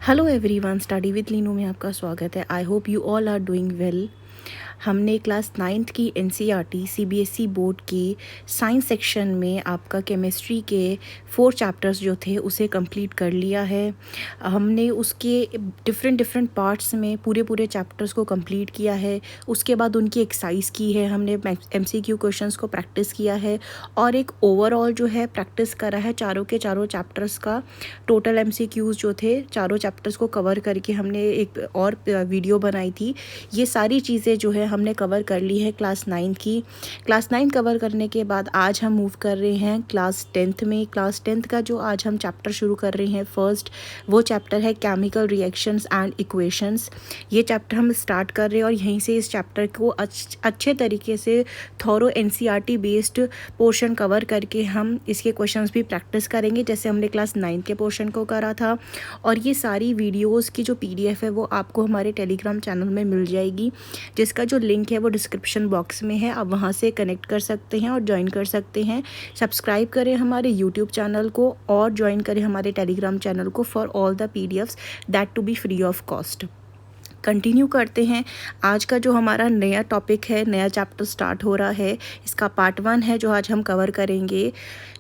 Hello everyone, study with Leenu में आपका स्वागत है। I hope you all are doing well. हमने क्लास 9th की एनसीईआरटी सीबीएसई बोर्ड के साइंस सेक्शन में आपका केमिस्ट्री के 4 चैप्टर्स जो थे उसे कंप्लीट कर लिया है। हमने उसके डिफरेंट पार्ट्स में पूरे चैप्टर्स को कंप्लीट किया है। उसके बाद उनकी एक्सरसाइज की है, हमने एमसीक्यू क्वेश्चंस को प्रैक्टिस किया है और एक ओवरऑल जो है प्रैक्टिस करा है चारों के चारों चैप्टर्स का। टोटल एमसीक्यूज़ जो थे चारों चैप्टर्स को कवर करके हमने एक और वीडियो बनाई थी। ये सारी चीज़ें जो है हमने कवर कर ली है क्लास 9 की। क्लास 9 कवर करने के बाद आज हम मूव कर रहे हैं क्लास 10th में। क्लास 10th का जो आज हम चैप्टर शुरू कर रहे हैं फर्स्ट, वो चैप्टर है केमिकल रिएक्शंस एंड इक्वेशंस। ये चैप्टर हम स्टार्ट कर रहे हैं और यहीं से इस चैप्टर को अच्छे तरीके से thorough NCERT based portion cover करके हम इसके क्वेश्चंस भी प्रैक्टिस करेंगे जैसे हमने क्लास 9 के पोर्शन को करा था। और ये सारी वीडियोज़ की जो PDF है वो आपको हमारे टेलीग्राम चैनल में मिल जाएगी, जिसका जो लिंक है वो डिस्क्रिप्शन बॉक्स में है। आप वहाँ से कनेक्ट कर सकते हैं और ज्वाइन कर सकते हैं। सब्सक्राइब करें हमारे यूट्यूब चैनल को और ज्वाइन करें हमारे टेलीग्राम चैनल को for all the PDFs that to be free of cost. Continue करते हैं। आज का जो हमारा नया टॉपिक है, नया चैप्टर स्टार्ट हो रहा है, इसका पार्ट 1 है जो आज हम कवर करेंगे।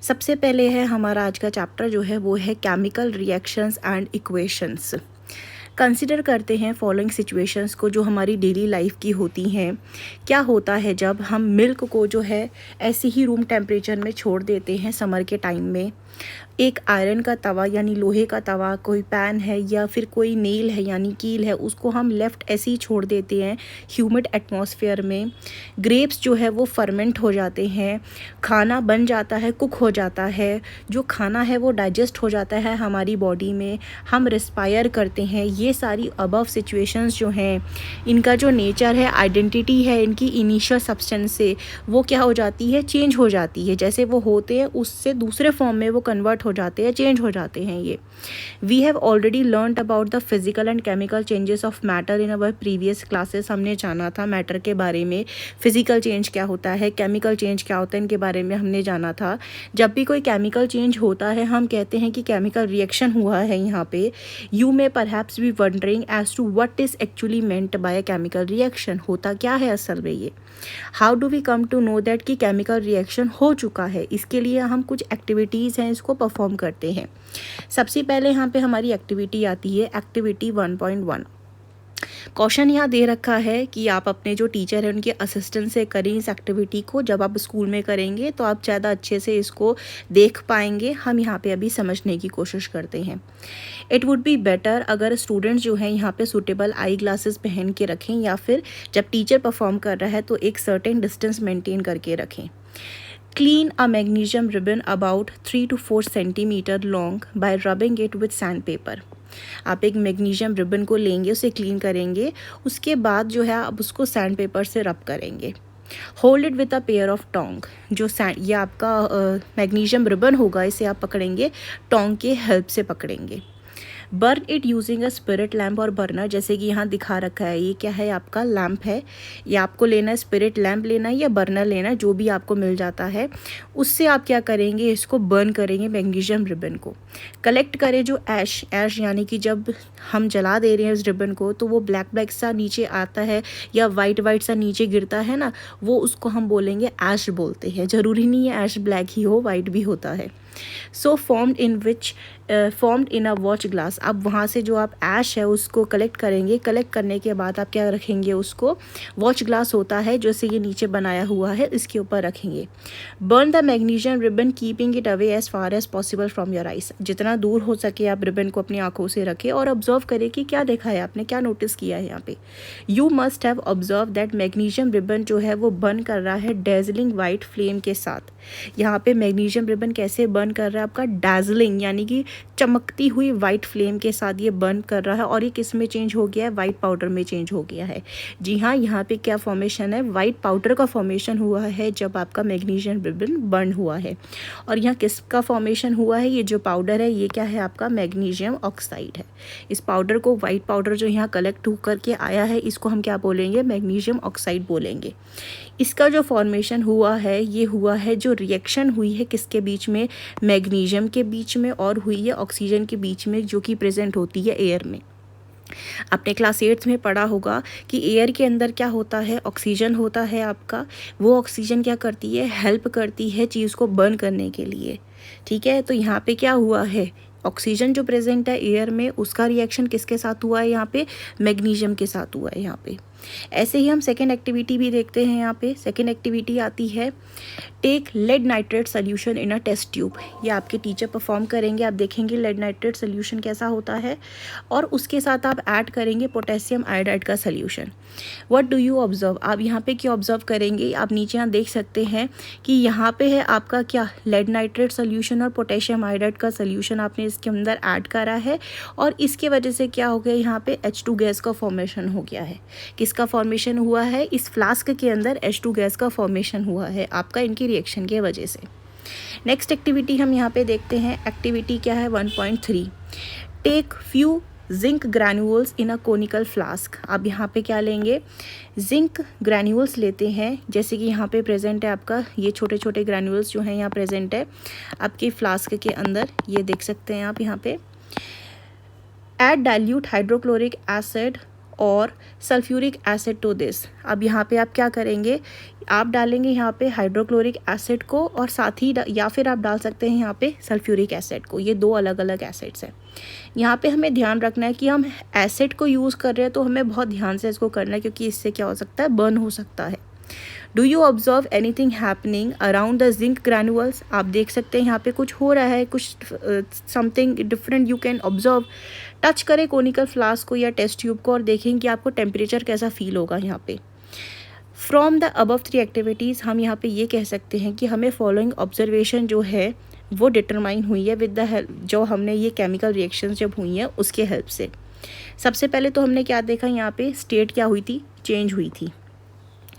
सबसे पहले है हमारा आज का चैप्टर जो है वो है chemical reactions and equations. Consider करते हैं फॉलोइंग सिचुएशंस को जो हमारी डेली लाइफ की होती हैं। क्या होता है जब हम मिल्क को जो है ऐसे ही रूम टेम्परेचर में छोड़ देते हैं समर के टाइम में। एक आयरन का तवा यानी लोहे का तवा, कोई पैन है या फिर कोई नेल है यानी कील है, उसको हम लेफ़्ट ऐसे ही छोड़ देते हैं ह्यूमिड एटमॉस्फेयर में। ग्रेप्स जो है वो फर्मेंट हो जाते हैं, खाना बन जाता है, कुक हो जाता है। जो खाना है वो डाइजेस्ट हो जाता है हमारी बॉडी में, हम रिस्पायर करते हैं। ये सारी अबव सिचुएशंस जो हैं, इनका जो नेचर है, आइडेंटिटी है इनकी इनिशियल सब्सटेंस से, वो क्या हो जाती है, चेंज हो जाती है। जैसे वो होते हैं उससे दूसरे फॉर्म में वो कन्वर्ट हो जाते हैं, चेंज हो जाते हैं। ये we have already learned about the physical and chemical changes of matter in our previous classes. हमने जाना था मैटर के बारे में, फिजिकल चेंज क्या होता है, केमिकल चेंज क्या होता है, इनके बारे में हमने जाना था। जब भी कोई केमिकल चेंज होता है हम कहते हैं कि केमिकल रिएक्शन हुआ है यहाँ पे। You may perhaps be wondering as to what is actually meant by a chemical reaction. होता क्या है असल में ये। How do we come to know that कि केमिकल रिएक्शन हो चुका है। इसके लिए हम कुछ एक्टिविटीज़ हैं इसको परफॉर्म करते हैं। सबसे पहले यहाँ पे हमारी एक्टिविटी आती है एक्टिविटी 1.1। क्वेश्चन यहाँ दे रखा है कि आप अपने जो टीचर है उनके असिस्टेंट से करें इस एक्टिविटी को। जब आप स्कूल में करेंगे तो आप ज़्यादा अच्छे से इसको देख पाएंगे। हम यहाँ पे अभी समझने की कोशिश करते हैं। इट वुड बी बेटर अगर स्टूडेंट्स जो हैं यहाँ पे सूटेबल आई ग्लासेस पहन के रखें, या फिर जब टीचर परफॉर्म कर रहा है तो एक सर्टेन डिस्टेंस मेंटेन करके रखें। Clean a magnesium ribbon about 3 to 4 centimeter long by rubbing it with sandpaper। आप एक मैग्नीशियम रिबन को लेंगे, उसे क्लीन करेंगे, उसके बाद जो है आप उसको सैंड पेपर से रब करेंगे। Hold it with a pair of tong. जो ये आपका मैग्नीशियम रिबन होगा, इसे आप पकड़ेंगे, टोंग के हेल्प से पकड़ेंगे। Burn it using a spirit lamp और बर्नर। जैसे कि यहाँ दिखा रखा है, ये क्या है, आपका लैम्प है। ये आपको लेना है, स्पिरिट लैम्प लेना है या बर्नर लेना है, जो भी आपको मिल जाता है। उससे आप क्या करेंगे, इसको बर्न करेंगे मैग्नीशियम रिबन को। कलेक्ट करें जो ऐश यानी कि जब हम जला दे रहे हैं इस रिबन को तो वो ब्लैक सा नीचे आता है या वाइट सा नीचे गिरता है ना, वो उसको हम बोलेंगे ऐश बोलते हैं। ज़रूरी नहीं है ऐश ब्लैक ही हो, वाइट भी होता है। So formed in a watch glass. अब वहाँ से जो आप ऐश है उसको कलेक्ट करेंगे। कलेक्ट करने के बाद आप क्या रखेंगे, उसको वॉच ग्लास होता है जैसे ये नीचे बनाया हुआ है, इसके ऊपर रखेंगे। Burn the magnesium ribbon keeping it away as far as possible from your eyes. जितना दूर हो सके आप रिबन को अपनी आंखों से रखें और ऑब्जर्व करें कि क्या देखा है आपने, क्या नोटिस किया है यहाँ पे। You must have observe that magnesium ribbon जो है वो बर्न कर रहा है डेजलिंग वाइट फ्लेम के साथ। यहाँ पे मैग्नीशियम रिबन कैसे बर्न कर रहा है, आपका डेजलिंग यानी कि चमकती हुई वाइट फ्लेम के साथ ये बर्न कर रहा है। और ये किस में चेंज हो गया है, वाइट पाउडर में चेंज हो गया है। जी हाँ, यहाँ पे क्या फॉर्मेशन है, वाइट पाउडर का फॉर्मेशन हुआ है जब आपका मैग्नीशियम रिबन बर्न हुआ है। और यहाँ किसका फॉर्मेशन हुआ है, ये जो पाउडर है ये क्या है, आपका मैग्नीशियम ऑक्साइड है। इस पाउडर को, वाइट पाउडर जो यहाँ कलेक्ट होकर के आया है, इसको हम क्या बोलेंगे, मैग्नीशियम ऑक्साइड बोलेंगे। इसका जो फॉर्मेशन हुआ है ये हुआ है, जो रिएक्शन हुई है किसके बीच में, मैग्नीशियम के बीच में और हुई है ऑक्सीजन के बीच में, जो कि प्रेजेंट होती है एयर में। आपने क्लास 8th में पढ़ा होगा कि एयर के अंदर क्या होता है, ऑक्सीजन होता है आपका। वो ऑक्सीजन क्या करती है, हेल्प करती है चीज़ को बर्न करने के लिए। ठीक है, तो यहाँ पे क्या हुआ है, ऑक्सीजन जो प्रेजेंट है एयर में उसका रिएक्शन किसके साथ हुआ है, यहाँ पे मैग्नीशियम के साथ हुआ है यहाँ पे। ऐसे ही हम सेकेंड एक्टिविटी भी देखते हैं। यहाँ पे सेकेंड एक्टिविटी आती है, take lead nitrate solution in a test tube. ये आपके टीचर परफॉर्म करेंगे, आप देखेंगे लेड नाइट्रेट सोल्यूशन कैसा होता है, और उसके साथ आप ऐड करेंगे पोटेशियम आयोडाइड का solution. What do you observe, आप यहाँ पे क्या ऑब्जर्व करेंगे, आप नीचे यहाँ देख सकते हैं कि यहाँ पे है आपका क्या, लेड नाइट्रेट सोल्यूशन और पोटेशियम आयोडाइड का सोल्यूशन आपने इसके अंदर ऐड करा है, और इसके वजह से क्या हो गया, यहाँ पे H2 गैस का फॉर्मेशन हो गया है। किसका फॉर्मेशन हुआ है, इस फ्लास्क के अंदर H2 गैस का फॉर्मेशन हुआ है आपका इनकी रिएक्शन के वजह से। नेक्स्ट एक्टिविटी हम यहाँ पे देखते हैं, एक्टिविटी क्या है 1.3, take few zinc granules in a conical flask. अब यहाँ पे क्या लेंगे, जिंक ग्रैन्यूल्स लेते हैं, जैसे कि यहाँ पे प्रेजेंट है आपका ये छोटे छोटे ग्रैन्यूल्स जो हैं यहाँ प्रेजेंट है आपके फ्लास्क के अंदर, ये देख सकते हैं आप यहाँ पे। ऐड डाइल्यूट हाइड्रोक्लोरिक एसिड और सल्फ्यूरिक एसिड टू दिस। अब यहाँ पे आप क्या करेंगे, आप डालेंगे यहाँ पे हाइड्रोक्लोरिक एसिड को, और साथ ही या फिर आप डाल सकते हैं यहाँ पे सल्फ्यूरिक एसिड को। ये दो अलग अलग एसिड्स हैं। यहाँ पे हमें ध्यान रखना है कि हम एसिड को यूज़ कर रहे हैं तो हमें बहुत ध्यान से इसको करना है, क्योंकि इससे क्या हो सकता है, बर्न हो सकता है। Do you observe anything happening around the zinc granules. आप देख सकते हैं यहाँ पे कुछ हो रहा है, कुछ something different you can observe. Touch करें कोनिकल फ्लास्क को या टेस्ट ट्यूब को और देखें कि आपको टेम्परेचर कैसा फील होगा यहाँ पे। फ्रॉम द अबव 3 एक्टिविटीज़ हम यहाँ पे ये कह सकते हैं कि हमें फॉलोइंग ऑब्जर्वेशन जो है वो डिटरमाइन हुई है विद द हेल्प, जो हमने ये केमिकल रिएक्शंस जब हुई हैं उसके हेल्प से। सबसे पहले तो हमने क्या देखा, यहाँ पे स्टेट क्या हुई थी, चेंज हुई थी।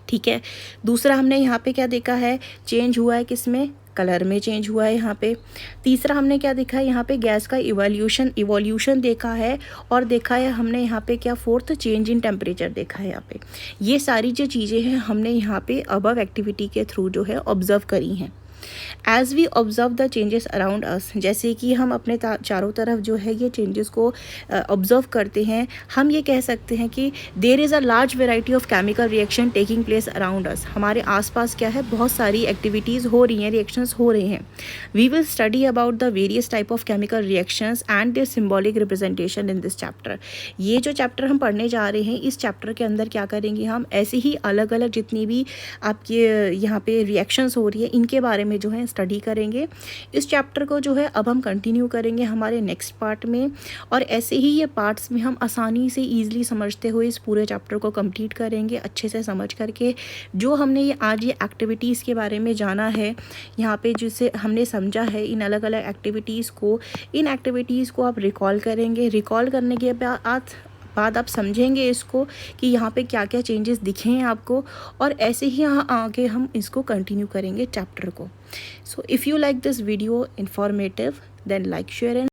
ठीक है, दूसरा हमने यहाँ पे क्या देखा है, चेंज हुआ है किसमें, कलर में चेंज हुआ है यहाँ पे। तीसरा हमने क्या देखा है, यहाँ पे गैस का इवोल्यूशन देखा है, और देखा है हमने यहाँ पे क्या, फोर्थ चेंज इन टेम्परेचर देखा है यहाँ पे। ये सारी जो चीज़ें हैं हमने यहाँ पे अबव एक्टिविटी के थ्रू जो है ऑब्जर्व करी हैं। As we observe the changes around us, जैसे कि हम अपने चारों तरफ जो है ये चेंजेस को ऑब्जर्व करते हैं, हम ये कह सकते हैं कि there is a large variety of chemical reaction taking place around us. हमारे आसपास क्या है, बहुत सारी एक्टिविटीज़ हो रही हैं, रिएक्शंस हो रहे हैं। We will study about the various type of chemical reactions and their symbolic representation in this chapter. ये जो चैप्टर हम पढ़ने जा रहे हैं, इस चैप्टर के अंदर क्या करेंगे, हम ऐसे ही अलग अलग जितनी भी आपके यहाँ पे रिएक्शंस हो रही है इनके बारे में जो है स्टडी करेंगे। इस चैप्टर को जो है अब हम कंटिन्यू करेंगे हमारे नेक्स्ट पार्ट में, और ऐसे ही ये पार्ट्स में हम आसानी से ईजिली समझते हुए इस पूरे चैप्टर को कंप्लीट करेंगे, अच्छे से समझ करके। जो हमने ये आज ये एक्टिविटीज़ के बारे में जाना है यहाँ पे, जिसे हमने समझा है इन अलग अलग एक्टिविटीज़ को, इन एक्टिविटीज़ को आप रिकॉल करेंगे। रिकॉल करने के बाद आप समझेंगे इसको कि यहाँ पे क्या क्या चेंजेस दिखे हैं आपको, और ऐसे ही यहाँ आगे हम इसको कंटिन्यू करेंगे चैप्टर को। So if you like this video informative, then like, share and